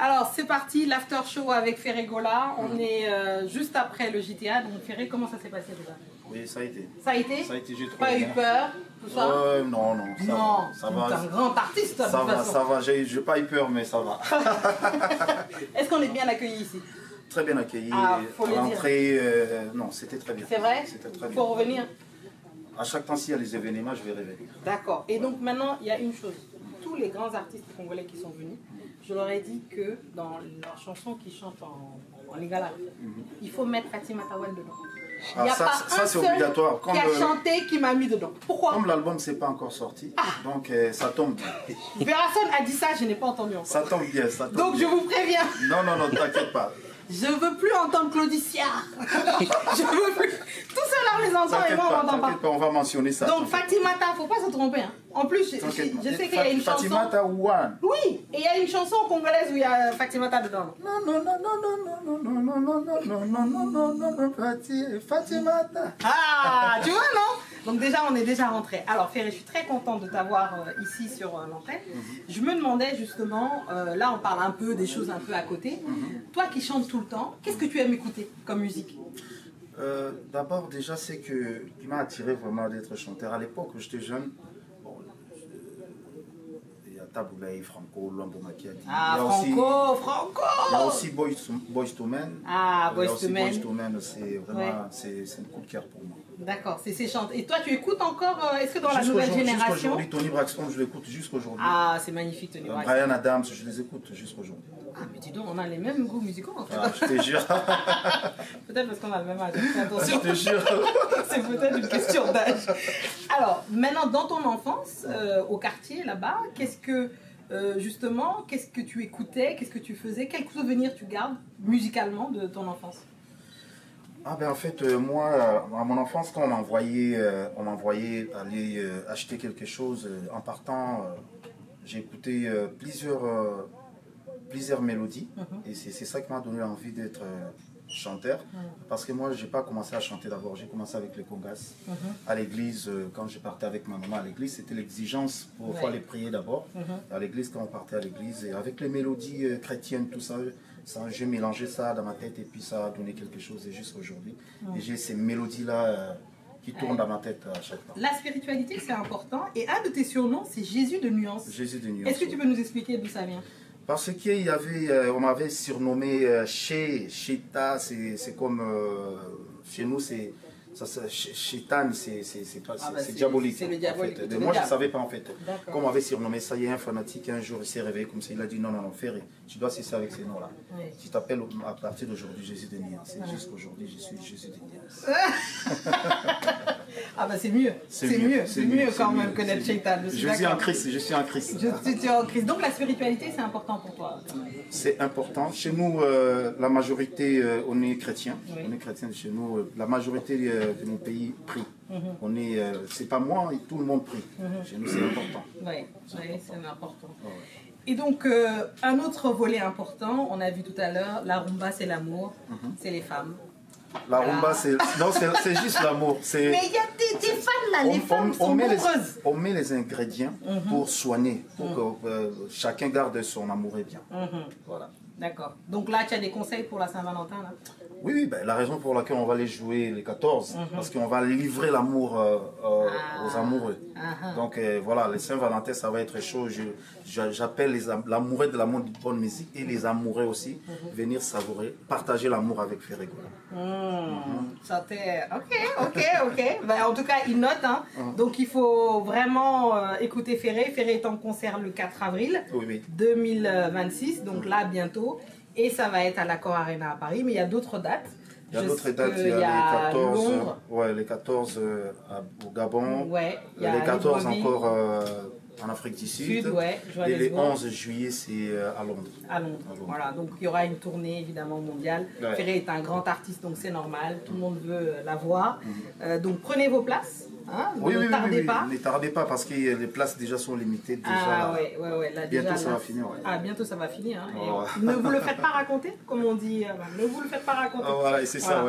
Alors c'est parti, l'after show avec Ferregola. On est juste après le JTA. Donc Ferré, comment ça s'est passé déjà? Oui, ça a été. Ça a été? Ça a été, j'ai trouvé. Pas eu peur, tout ça? Non, ça va. C'est un grand artiste, de toute façon. Ça va, j'ai pas eu peur, mais ça va. Est-ce qu'on est bien accueillis ici? Très bien accueilli. Faut à le l'entrée, non, c'était très bien. C'est vrai? C'était très bien. Faut revenir? À chaque temps, s'il y a les événements, je vais revenir. D'accord. Et donc maintenant, il y a une chose. Tous les grands artistes congolais qui sont venus, je leur ai dit que dans leurs chansons qu'ils chantent en lingala, il faut mettre Fatima Tawel dedans. Il n'y a pas un seul obligatoire. qui a chanté qui m'a mis dedans. Pourquoi? Comme l'album n'est pas encore sorti, donc ça tombe bien. Personne a dit ça, je n'ai pas entendu encore. Ça tombe bien, ça tombe donc bien. je vous préviens. Non, t'inquiète pas. Je veux plus entendre Claudicia. Je veux plus. Tout ça là, les enfants et moi, on n'entend pas. On va mentionner ça. Donc Fatimata, faut pas se tromper. Hein. En plus, je sais qu'il y a une chanson. Fatimata One. Oui, et il y a une chanson congolaise où il y a Fatimata dedans. Non, Fatimata. Ah, tu vois, non? Donc déjà, on est déjà rentré. Alors Ferré, je suis très contente de t'avoir ici sur l'antenne. Je me demandais justement, là on parle un peu des choses un peu à côté. Toi qui chantes tout le temps, qu'est-ce que tu aimes écouter comme musique? D'abord, déjà, c'est que qui m'a attiré vraiment d'être chanteur. À l'époque où j'étais jeune, bon, il y a Taboulaï, Franco, Luambo Makiadi. Ah, Franco! Il y a aussi Boys to Men. Ah, Boys to Men. Boys to Men, c'est vraiment c'est un coup de cœur pour moi. D'accord, c'est ces chants. Et toi, tu écoutes encore, est-ce que dans la nouvelle génération? Jusqu'aujourd'hui, Tony Braxton, je l'écoute jusqu'aujourd'hui. Ah, c'est magnifique, Tony Braxton. Brian Adams, je les écoute jusqu'aujourd'hui. Ah, mais dis donc, on a les mêmes goûts musicaux en fait. Ah, je te jure. Peut-être parce qu'on a le même âge. Attention. Je te jure. C'est peut-être une question d'âge. Alors, maintenant, dans ton enfance, au quartier là-bas, qu'est-ce que, justement, qu'est-ce que tu écoutais, qu'est-ce que tu faisais, quels souvenirs tu gardes musicalement de ton enfance? Ah ben en fait, moi, à mon enfance, quand on m'envoyait aller acheter quelque chose, en partant, j'ai écouté plusieurs mélodies, et c'est ça qui m'a donné envie d'être chanteur, parce que moi, j'ai pas commencé à chanter d'abord, j'ai commencé avec les congas, à l'église, quand je partais avec ma maman à l'église, c'était l'exigence pour aller prier d'abord, à l'église, quand on partait à l'église, et avec les mélodies chrétiennes, tout ça, j'ai mélangé ça dans ma tête et puis ça a donné quelque chose et jusqu'à aujourd'hui. Et j'ai ces mélodies-là qui tournent dans ma tête à chaque fois. La spiritualité, c'est important. Et un de tes surnoms, c'est Jésus de Nuance. Jésus de Nuance. Est-ce que tu peux nous expliquer d'où ça vient? Parce qu'il y avait, on m'avait surnommé Cheta, c'est comme, chez nous, c'est... Chétan, c'est diabolique. C'est le diabolique. En fait. Moi, je ne savais pas en fait. Comme on m'avait surnommé ça, il y a un fanatique, un jour, il s'est réveillé comme ça. Il a dit non, Ferré, tu dois cesser avec ces noms-là. Oui. Tu t'appelles à partir d'aujourd'hui Jésus de Nuance. Jusqu'aujourd'hui, je suis Jésus de Nuance. Ah bah c'est mieux. C'est mieux quand même connaître Chétan. Je suis en Christ. Tu es en Christ. Donc la spiritualité, c'est important pour toi? C'est important. Chez nous, la majorité, on est chrétien. On est chrétien chez nous. La majorité de mon pays prie. On est, c'est pas moi, tout le monde prie. Chez nous, c'est important. Oui, c'est important. Et donc, un autre volet important, on a vu tout à l'heure, la rumba, c'est l'amour, c'est les femmes. La rumba, c'est juste l'amour. Mais il y a des fans là, les femmes sont nombreuses. On met les ingrédients pour soigner, pour que chacun garde son amour et bien. Voilà. D'accord. Donc là, tu as des conseils pour la Saint-Valentin là? Oui, ben, la raison pour laquelle on va les jouer les 14, parce qu'on va livrer l'amour aux amoureux. Donc voilà, les Saint-Valentin, ça va être chaud. J'appelle l'amoureux de l'amour de bonne musique et les amoureux aussi venir savourer, partager l'amour avec Ferregola. Ça t'est... Ok. Ben, en tout cas, il note. Hein. Donc il faut vraiment écouter Ferré. Ferré est en concert le 4 avril 2026, donc là bientôt. Et ça va être à l'Accor Arena à Paris, mais il y a d'autres dates. Il y a d'autres dates, il y a les 14 au Gabon, les 14 encore en Afrique du Sud, et les 11 juillet c'est à Londres. À Londres. Voilà, donc il y aura une tournée évidemment mondiale. Ferré est un grand artiste, donc c'est normal, tout le monde veut la voir. Donc prenez vos places. Hein, ne tardez pas. Ne tardez pas parce que les places déjà sont limitées. Déjà, là, bientôt ça va finir. Ah, bientôt ça va finir. Hein, ne vous le faites pas raconter, comme on dit. Ne vous le faites pas raconter. Voilà, c'est ça.